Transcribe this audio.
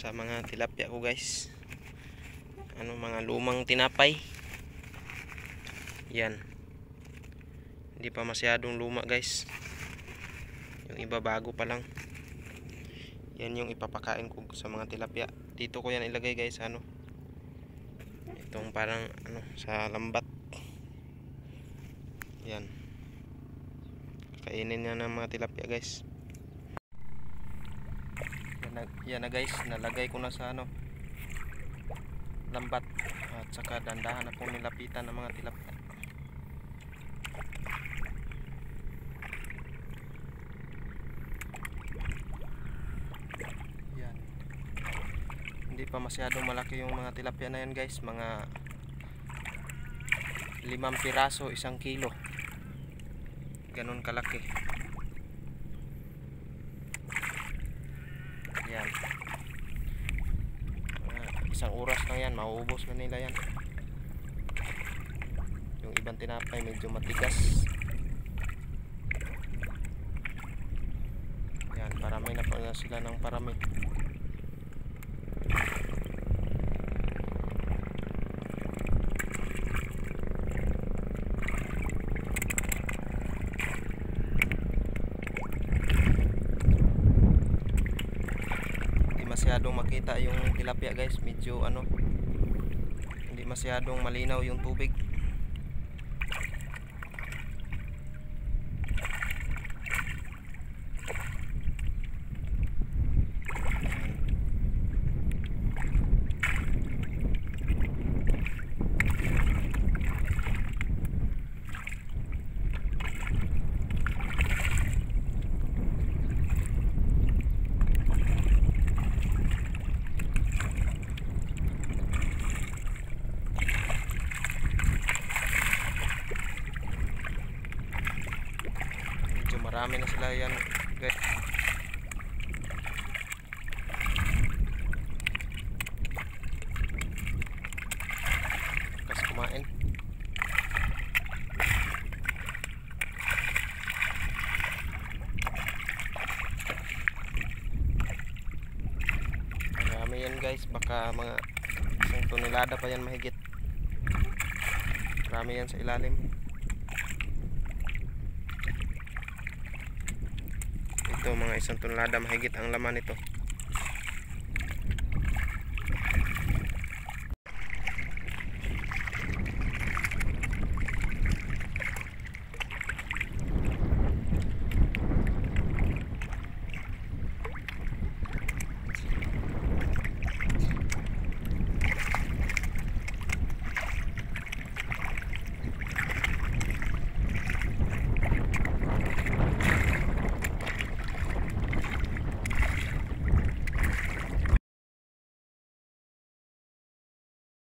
sa mga tilapia ko guys. Mga lumang tinapay. Yan. Hindi pa masyadong luma guys. Yung iba bago pa lang. Yan yung ipapakain ko sa mga tilapia. Dito ko yan ilagay guys, itong parang sa lambat. Yan. Kainin niya ng mga tilapia guys. Yan na guys, nalagay ko na sa lambat. At saka dandahan na pong nilapitan ng mga tilapia. Yan. Hindi pa masyadong malaki yung mga tilapia na yan guys. Mga 5 piraso, 1 kilo. Ganun kalaki. Yan. 1 oras lang yan, mauubos na nila yan. Yung ibang tinapay medyo matigas. Yan, parami na pala sila ng parami. Masyadong makita yung tilapia guys, medyo hindi masyadong malinaw yung tubig. Marami na sila yan guys. Kasi kumain. Marami yan guys, baka mga 1 tonelada pa yan mahigit. Marami yan sa ilalim. Ito mga 1 tonelada mahigit ang laman nito.